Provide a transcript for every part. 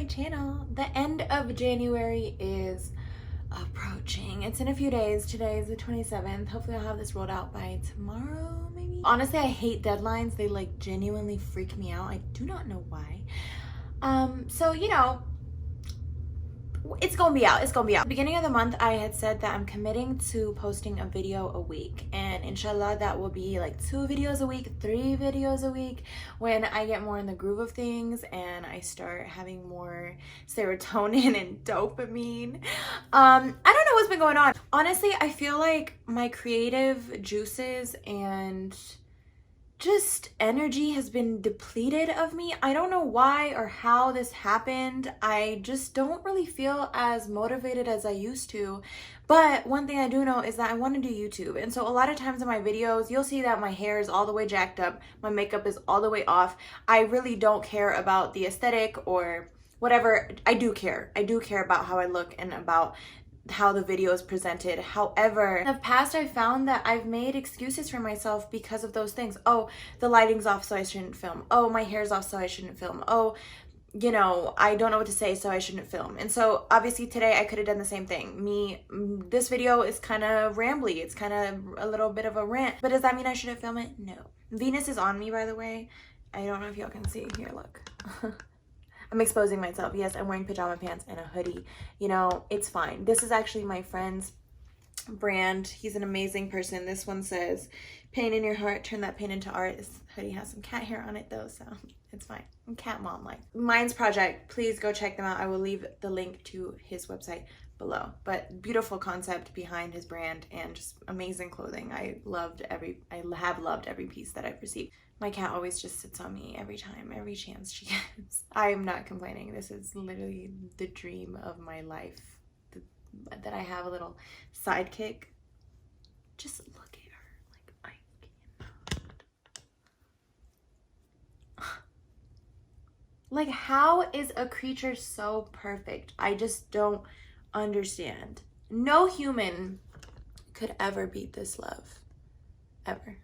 channel. The end of January is approaching. It's in a few days. Today is the 27th. Hopefully I'll have this rolled out by tomorrow, maybe. Honestly, I hate deadlines. They like genuinely freak me out. I do not know why. So you know, it's gonna be out. It's gonna be out. Beginning of the month, I had said that I'm committing to posting a video a week, and inshallah that will be like 2 videos a week, 3 videos a week when I get more in the groove of things and I start having more serotonin and dopamine. I don't know what's been going on. Honestly, I feel like my creative juices and just energy has been depleted of me. I don't know why or how this happened. I just don't really feel as motivated as I used to. But one thing I do know is that I want to do YouTube. And so a lot of times in my videos, you'll see that my hair is all the way jacked up. My makeup is all the way off. I really don't care about the aesthetic or whatever. I do care. I do care about how I look and about how the video is presented. However, in the past I've found that I've made excuses for myself because of those things. Oh, the lighting's off, so I shouldn't film. Oh, my hair's off, so I shouldn't film. Oh, you know, I don't know what to say, so I shouldn't film. And so obviously today I could have done the same thing. This video is kind of rambly. It's kind of a little bit of a rant. But does that mean I shouldn't film it? No. Venus is on me, by the way. I don't know if y'all can see. Here, look. I'm exposing myself. Yes, I'm wearing pajama pants and a hoodie. You know, it's fine. This is actually my friend's brand. He's an amazing person. This one says, pain in your heart, turn that pain into art. This hoodie has some cat hair on it though, so it's fine. I'm cat mom like. Minds Project, please go check them out. I will leave the link to his website below. But beautiful concept behind his brand and just amazing clothing. I have loved every piece that I've received. My cat always just sits on me every time, every chance she gets. I'm not complaining. This is literally the dream of my life. That I have a little sidekick. Just look at her. Like, I cannot. Like, how is a creature so perfect? I just don't understand. No human could ever beat this love. Ever.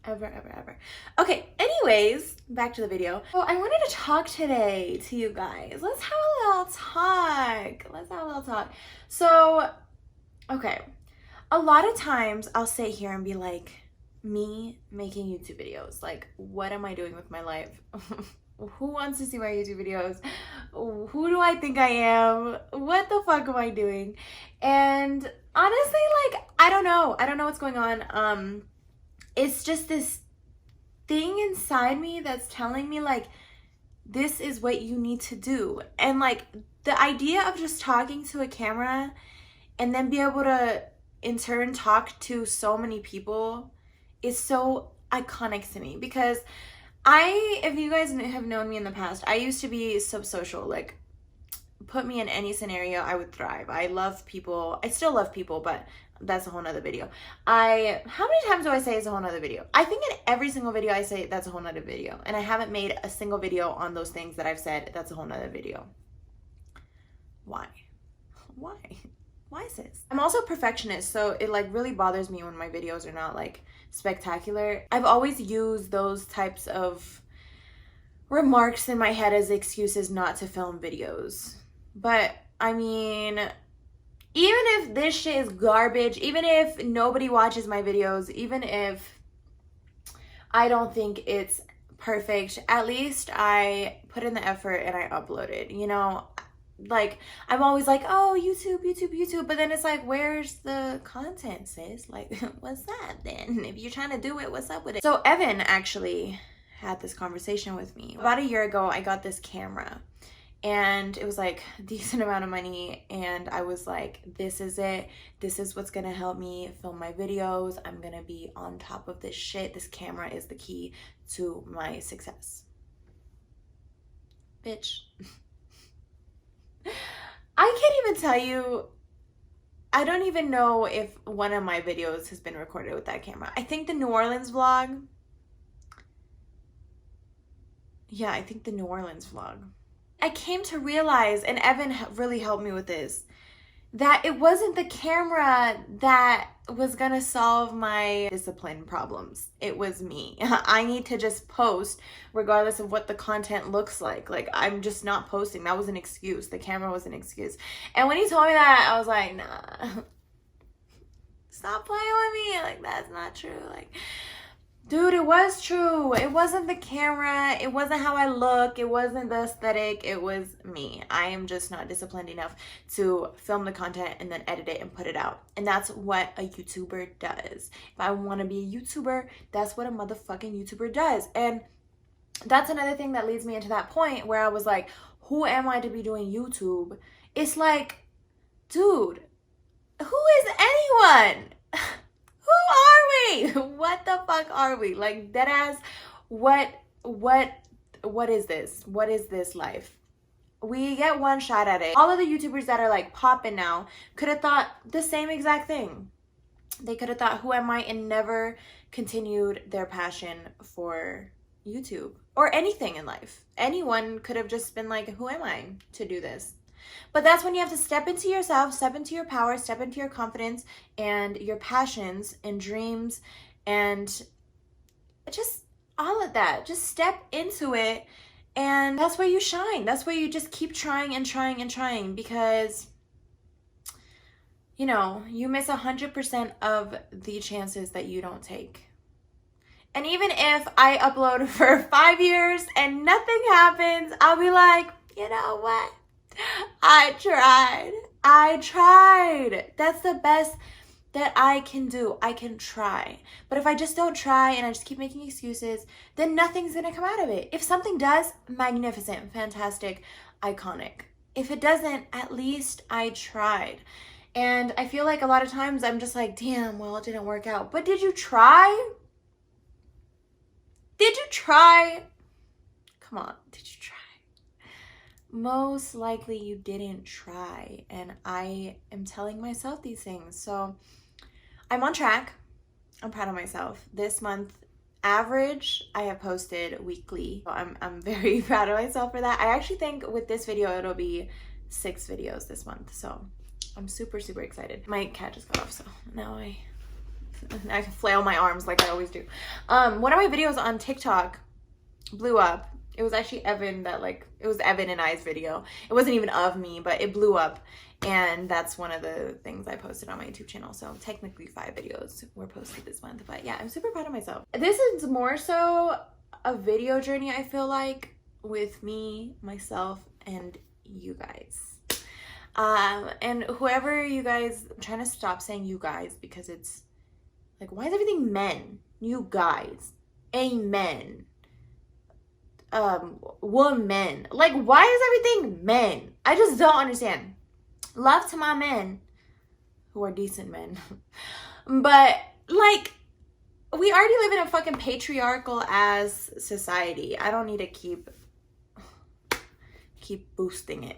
Ever, ever, ever. Okay, anyways, back to the video. So I wanted to talk today to you guys. Let's have a little talk. So, okay. A lot of times I'll sit here and be like, me making YouTube videos. Like, what am I doing with my life? Who wants to see my YouTube videos? Who do I think I am? What the fuck am I doing? And honestly, like, I don't know. I don't know what's going on. It's just this thing inside me that's telling me like, this is what you need to do. And like the idea of just talking to a camera and then be able to in turn talk to so many people is so iconic to me because if you guys have known me in the past, I used to be so social. Like, put me in any scenario, I would thrive. I love people. I still love people, but that's a whole nother video. How many times do I say it's a whole nother video? I think in every single video I say that's a whole nother video. And I haven't made a single video on those things that I've said that's a whole nother video. Why? Why is this? I'm also a perfectionist, so it like really bothers me when my videos are not like spectacular. I've always used those types of remarks in my head as excuses not to film videos. But I mean, even if this shit is garbage, even if nobody watches my videos, even if I don't think it's perfect, at least I put in the effort and I uploaded, you know? Like, I'm always like, oh, YouTube, but then it's like, where's the content, sis? Like, what's that then? If you're trying to do it, what's up with it? So Evan actually had this conversation with me. About a year ago, I got this camera. And it was like a decent amount of money. And I was like, this is it. This is what's going to help me film my videos. I'm going to be on top of this shit. This camera is the key to my success. Bitch. I can't even tell you. I don't even know if one of my videos has been recorded with that camera. I think the New Orleans vlog. Yeah, I think the New Orleans vlog. I came to realize, and Evan really helped me with this, that it wasn't the camera that was gonna solve my discipline problems. It was me. I need to just post regardless of what the content looks like. Like, I'm just not posting. That was an excuse. The camera was an excuse. And when he told me that, I was like, nah, stop playing with me. Like, that's not true. Like, dude, it was true. It wasn't the camera. It wasn't how I look. It wasn't the aesthetic. It was me. I am just not disciplined enough to film the content and then edit it and put it out. And that's what a YouTuber does. If I want to be a YouTuber, that's what a motherfucking YouTuber does. And that's another thing that leads me into that point where I was like, who am I to be doing YouTube? It's like, dude, who is anyone? Who are we? What the fuck are we? Like, deadass, what is this? What is this life? We get one shot at it. All of the YouTubers that are like popping now could have thought the same exact thing. They could have thought, who am I? And never continued their passion for YouTube or anything in life. Anyone could have just been like, who am I to do this? But that's when you have to step into yourself, step into your power, step into your confidence and your passions and dreams and just all of that. Just step into it, and that's where you shine. That's where you just keep trying and trying and trying, because you know, you miss 100% of the chances that you don't take. And even if I upload for 5 years and nothing happens, I'll be like, you know what? I tried. That's the best that I can do. I can try. But if I just don't try and I just keep making excuses, then nothing's gonna come out of it. If something does, magnificent, fantastic, iconic. If it doesn't, at least I tried. And I feel like a lot of times I'm just like, damn, well, it didn't work out. But did you try? Did you try? Come on, did you try? Most likely you didn't try, and I am telling myself these things. So I'm on track. I'm proud of myself. This month, average, I have posted weekly. So I'm very proud of myself for that. I actually think with this video, it'll be 6 videos this month. So I'm super, super excited. My cat just got off, so now I can flail my arms like I always do. One of my videos on TikTok blew up. It was actually Evan that it was Evan and I's video. It wasn't even of me, but it blew up. And that's one of the things I posted on my YouTube channel. So technically 5 videos were posted this month. But yeah, I'm super proud of myself. This is more so a video journey, I feel like, with me, myself, and you guys. And whoever you guys, I'm trying to stop saying you guys because it's like, why is everything men? You guys. Amen. Woman. Like, why is everything men? I just don't understand. Love to my men who are decent men. But like, we already live in a fucking patriarchal ass society. I don't need to keep boosting it.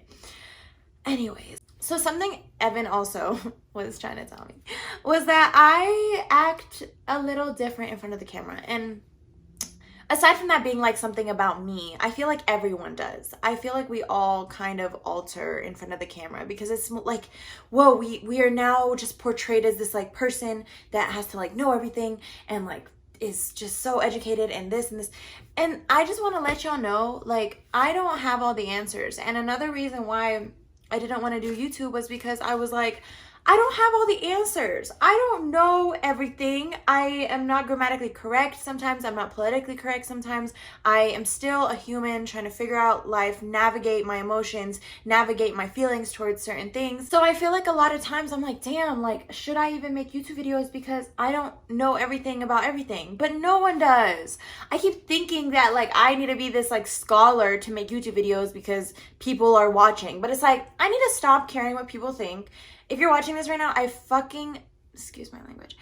Anyways, so something Evan also was trying to tell me was that I act a little different in front of the camera. And aside from that being like something about me, I feel like everyone does. I feel like we all kind of alter in front of the camera because it's like, whoa, we are now just portrayed as this like person that has to like know everything and like is just so educated and this and this. And I just want to let y'all know, like, I don't have all the answers. And another reason why I didn't want to do YouTube was because I was like, I don't have all the answers. I don't know everything. I am not grammatically correct. Sometimes I'm not politically correct. Sometimes I am still a human trying to figure out life, navigate my emotions, navigate my feelings towards certain things. So I feel like a lot of times I'm like, damn, like, should I even make YouTube videos because I don't know everything about everything? But no one does. I keep thinking that like I need to be this like scholar to make YouTube videos because people are watching. But it's like, I need to stop caring what people think. If you're watching this right now, excuse my language,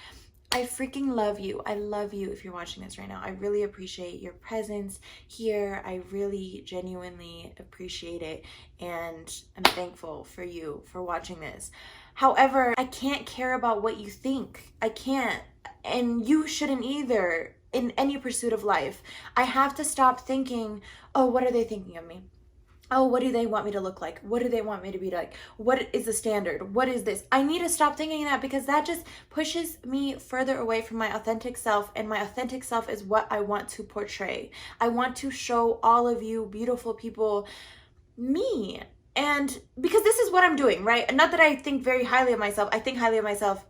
I freaking love you. I love you if you're watching this right now. I really appreciate your presence here. I really genuinely appreciate it. And I'm thankful for you for watching this. However, I can't care about what you think. I can't. And you shouldn't either in any pursuit of life. I have to stop thinking, oh, what are they thinking of me? oh, what do they want me to look like? What do they want me to be like? What is the standard? What is this? I need to stop thinking that, because that just pushes me further away from my authentic self. And my authentic self is what I want to portray. I want to show all of you beautiful people me. And because this is what I'm doing, right? Not that I think very highly of myself. I think highly of myself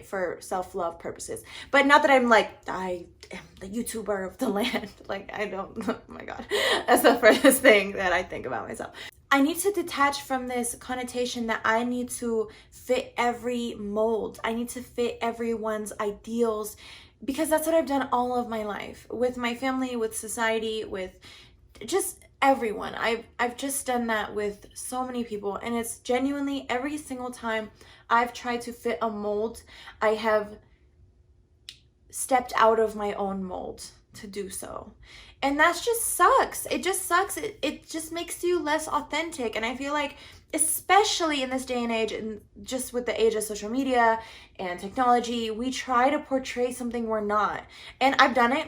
for self-love purposes, but not that I'm like, I am the YouTuber of the land. Like, I don't, oh my God, that's the furthest thing that I think about myself. I need to detach from this connotation that I need to fit every mold. I need to fit everyone's ideals, because that's what I've done all of my life, with my family, with society, with just everyone. I've just done that with so many people, and it's genuinely every single time I've tried to fit a mold, I have stepped out of my own mold to do so. And that just sucks. It just sucks. It just makes you less authentic. And I feel like, especially in this day and age, and just with the age of social media and technology, we try to portray something we're not. And I've done it.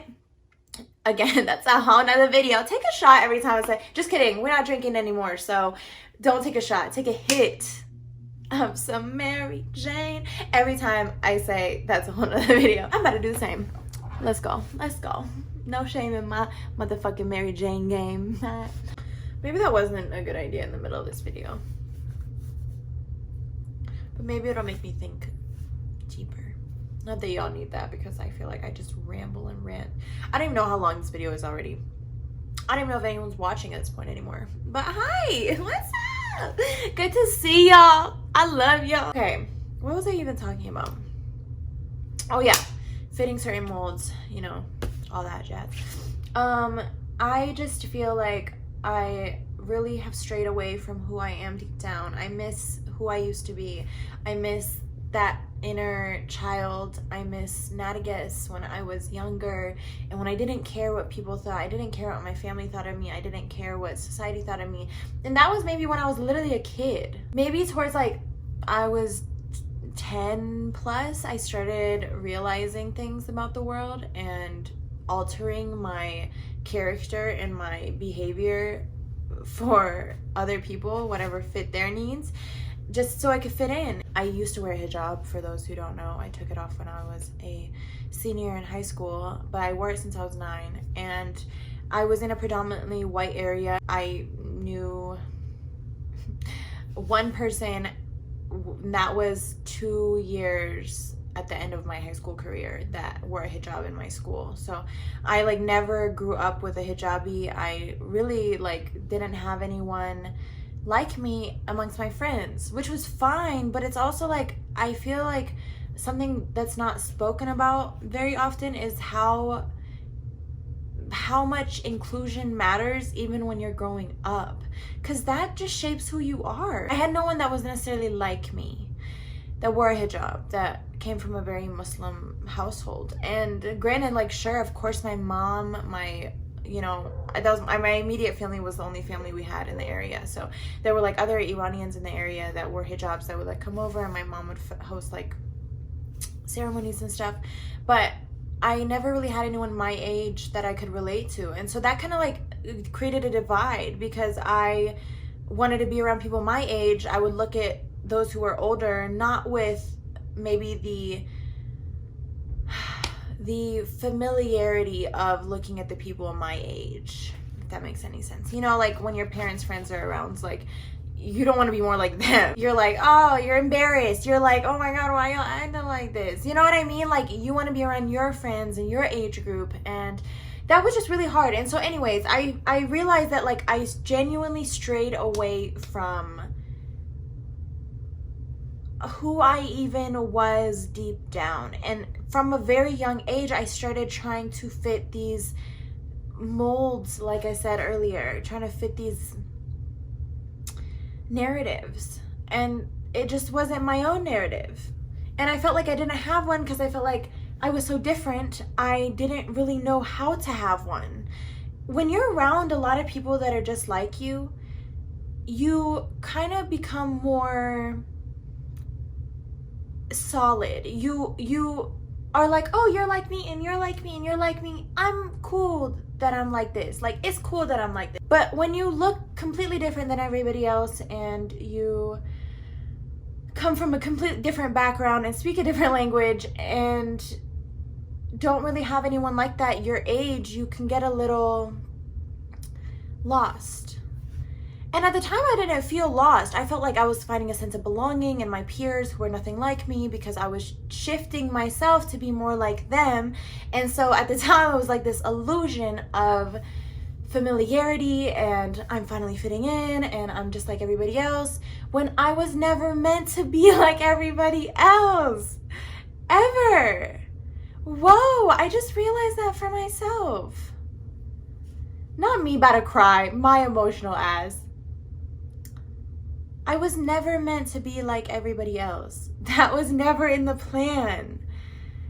Again, that's a whole nother video. Take a shot every time I say, just kidding, we're not drinking anymore, so don't take a shot. Take a hit of some Mary Jane every time I say that's a whole nother video. I'm about to do the same. Let's go. Let's go. No shame in my motherfucking Mary Jane game. Maybe that wasn't a good idea in the middle of this video. But maybe it'll make me think deeper. Not that y'all need that, because I feel like I just ramble and rant. I don't even know how long this video is already. I don't even know if anyone's watching at this point anymore. But hi, what's up? Good to see y'all. I love y'all. Okay, what was I even talking about? Oh yeah, fitting certain molds, you know, all that jazz. I just feel like I really have strayed away from who I am deep down. I miss who I used to be. I miss that inner child. I miss Natagas when I was younger, and when I didn't care what people thought. I didn't care what my family thought of me. I didn't care what society thought of me. And that was maybe when I was literally a kid. Maybe towards like I was 10 plus, I started realizing things about the world and altering my character and my behavior for other people, whatever fit their needs, just so I could fit in. I used to wear a hijab, for those who don't know. I took it off when I was a senior in high school, but I wore it since I was 9, and I was in a predominantly white area. I knew one person that was 2 years at the end of my high school career that wore a hijab in my school. So I like never grew up with a hijabi. I really like didn't have anyone like me amongst my friends, which was fine, but it's also like, I feel like something that's not spoken about very often is how much inclusion matters even when you're growing up, because that just shapes who you are. I had no one that was necessarily like me that wore a hijab, that came from a very Muslim household. And granted, like, sure, of course, my mom, my, you know, that was my immediate family was the only family we had in the area. So there were like other Iranians in the area that wore hijabs that would like come over, and my mom would host like ceremonies and stuff. But I never really had anyone my age that I could relate to. And so that kind of like created a divide, because I wanted to be around people my age. I would look at those who were older, not with maybe the familiarity of looking at the people my age, if that makes any sense. You know, like when your parents' friends are around, it's like, you don't want to be more like them. You're like, oh, you're embarrassed. You're like, oh my God, why y'all acting like this? You know what I mean? Like, you want to be around your friends and your age group, and that was just really hard. And so anyways, I realized that like I genuinely strayed away from who I even was deep down. And from a very young age, I started trying to fit these molds, like I said earlier, trying to fit these narratives, and it just wasn't my own narrative. And I felt like I didn't have one, because I felt like I was so different. I didn't really know how to have one. When you're around a lot of people that are just like you, you kind of become more solid. You are like, oh, you're like me, and you're like me, and you're like me. I'm cool. that I'm like this. Like, it's cool that I'm like this. But when you look completely different than everybody else and you come from a completely different background and speak a different language and don't really have anyone like that your age, you can get a little lost. And at the time, I didn't feel lost. I felt like I was finding a sense of belonging in my peers who were nothing like me, because I was shifting myself to be more like them. And so at the time, it was like this illusion of familiarity and I'm finally fitting in and I'm just like everybody else, when I was never meant to be like everybody else. Ever. Whoa, I just realized that for myself. Not me about to cry, my emotional ass. I was never meant to be like everybody else. That was never in the plan.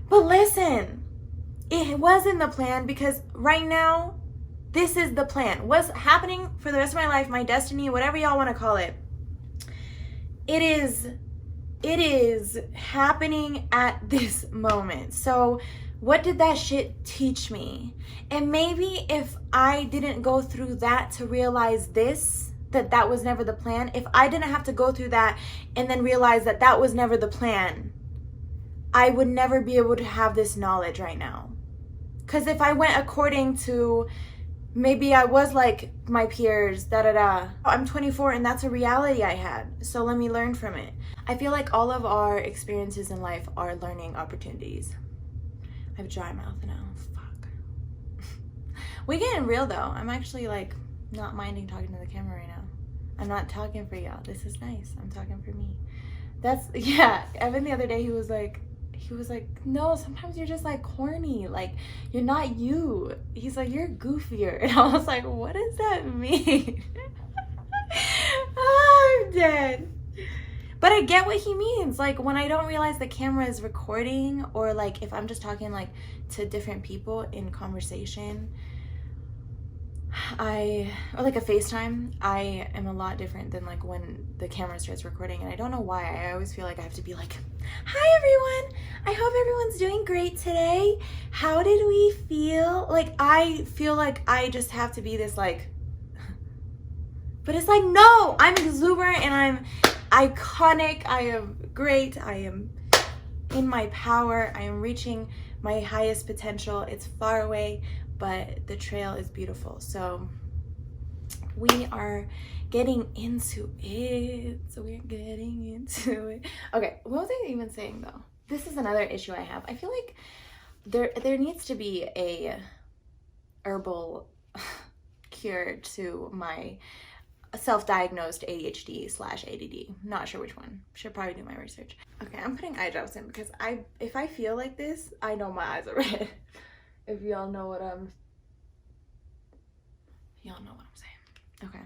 But listen, it was in the plan, because right now, this is the plan. What's happening for the rest of my life, my destiny, whatever y'all want to call it, it is happening at this moment. So what did that shit teach me? And maybe if I didn't go through that to realize this, that was never the plan, if I didn't have to go through that and then realize that was never the plan, I would never be able to have this knowledge right now. Because if I went according to, maybe I was like my peers, I'm 24 and that's a reality I had. So let me learn from it. I feel like all of our experiences in life are learning opportunities. I have a dry mouth now. Fuck. We getting real though. I'm actually like not minding talking to the camera right now. I'm not talking for y'all. This is nice. I'm talking for me. Yeah. Evan the other day, he was like, no, sometimes you're just like corny. Like, you're not you. He's like, you're goofier. And I was like, what does that mean? Oh, I'm dead. But I get what he means. Like, when I don't realize the camera is recording, or like if I'm just talking like to different people in conversation, or like a FaceTime, I am a lot different than like when the camera starts recording. And I don't know why. I always feel like I have to be like, hi everyone, I hope everyone's doing great today. How did we feel? Like, I feel like I just have to be this like, but it's like, no, I'm exuberant and I'm iconic. I am great. I am in my power. I am reaching my highest potential. It's far away, but the trail is beautiful. So we are getting into it. Okay, what was I even saying though? This is another issue I have. I feel like there needs to be a herbal cure to my self-diagnosed ADHD/ADD. Not sure which one. Should probably do my research. Okay, I'm putting eye drops in because if I feel like this, I know my eyes are red. If y'all know what I'm saying. Okay.